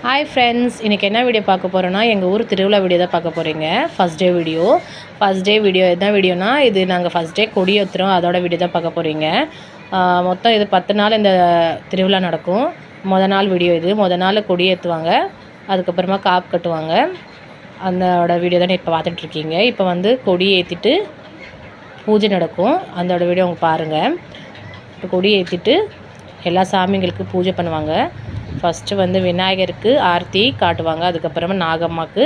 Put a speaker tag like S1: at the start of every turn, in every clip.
S1: Hi friends, இன்றைக்கி என்ன video பார்க்க போகிறோன்னா எங்கள் ஊர் திருவிழா வீடியோ தான் பார்க்க போகிறீங்க. ஃபஸ்ட் டே வீடியோ என்ன வீடியோனா, இது நாங்கள் ஃபஸ்ட் டே கொடி ஏற்றுறோம், அதோட வீடியோ தான் பார்க்க போகிறீங்க. மொத்தம் இது 10 நாள் இந்த திருவிழா நடக்கும். நாள் வீடியோ இது. நாள் கொடி ஏற்றுவாங்க, அதுக்கப்புறமா காப்பு கட்டுவாங்க. அதோட வீடியோ தான் இப்போ பார்த்துட்ருக்கீங்க. இப்போ வந்து கொடி ஏற்றிட்டு பூஜை நடக்கும், அதோட வீடியோ அவங்க பாருங்கள். இப்போ கொடி ஏற்றிட்டு எல்லா சாமிங்களுக்கு பூஜை பண்ணுவாங்க. ஃபஸ்ட்டு வந்து விநாயகருக்கு ஆரத்தி காட்டுவாங்க, அதுக்கப்புறமா நாகம்மாவுக்கு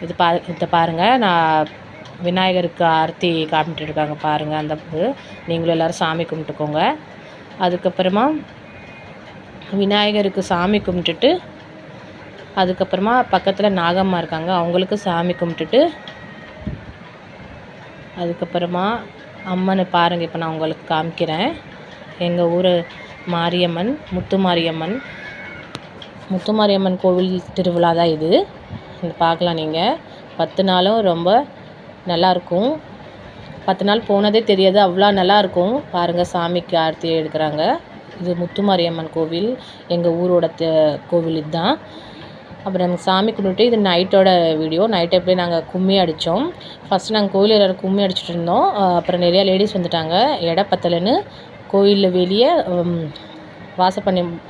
S1: இதை பாருங்கள். நான் விநாயகருக்கு ஆரத்தி காமிட்டுருக்காங்க பாருங்கள். அந்த நீங்களும் எல்லோரும் சாமி கும்பிட்டுக்கோங்க. அதுக்கப்புறமா விநாயகருக்கு சாமி கும்பிட்டுட்டு அதுக்கப்புறமா பக்கத்தில் நாகம்மா இருக்காங்க, அவங்களுக்கு சாமி கும்பிட்டுட்டு அதுக்கப்புறமா அம்மனை பாருங்கள். இப்போ நான் உங்களுக்கு காமிக்கிறேன். எங்கள் ஊர் மாரியம்மன், முத்துமாரியம்மன் கோவில் திருவிழா தான் இது. பார்க்கலாம் நீங்கள். 10 நாளும் ரொம்ப நல்லாயிருக்கும். 10 நாள் போனதே தெரியாது, அவ்வளோ நல்லாயிருக்கும். பாருங்கள், சாமிக்கு ஆரத்தி எடுக்கிறாங்க. இது முத்துமாரியம்மன் கோவில், எங்கள் ஊரோட கோவில் இதுதான். அப்புறம் நாங்கள் சாமி கும்பிட்டு, இது நைட்டோட வீடியோ. நைட் எப்படி நாங்கள் கும்மி அடித்தோம். ஃபஸ்ட்டு நாங்கள் கோயில் எல்லாரும் கும்மி அடிச்சுட்டு இருந்தோம். அப்புறம் நிறையா லேடிஸ் வந்துட்டாங்க. எடை பத்தலைன்னு கோயிலில் வெளியே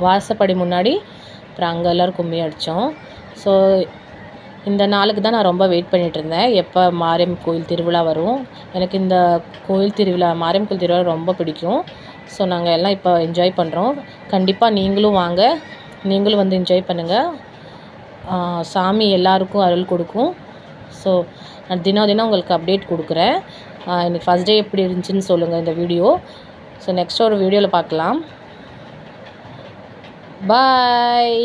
S1: வாசப்படி முன்னாடி அப்புறம் அங்கே எல்லோரும் கும்மி அடித்தோம். ஸோ இந்த நாளுக்கு தான் நான் ரொம்ப வெயிட் பண்ணிகிட்டு இருந்தேன், எப்போ மாரியம்மன் கோயில் திருவிழா வரும். எனக்கு இந்த கோயில் திருவிழா, மாரியம்மன் கோயில் திருவிழா ரொம்ப பிடிக்கும். ஸோ நாங்கள் எல்லாம் இப்போ என்ஜாய் பண்ணுறோம். கண்டிப்பாக நீங்களும் வாங்க, நீங்களும் வந்து என்ஜாய் பண்ணுங்கள். சாமி எல்லாருக்கும் அருள் கொடுக்கும். ஸோ நான் தினம் உங்களுக்கு அப்டேட் கொடுக்குறேன். இன்றைக்கி ஃபஸ்ட் டே எப்படி இருந்துச்சுன்னு சொல்லுங்கள் இந்த வீடியோ. ஸோ நெக்ஸ்ட் ஒரு வீடியோவில் பார்க்கலாம். பாய்.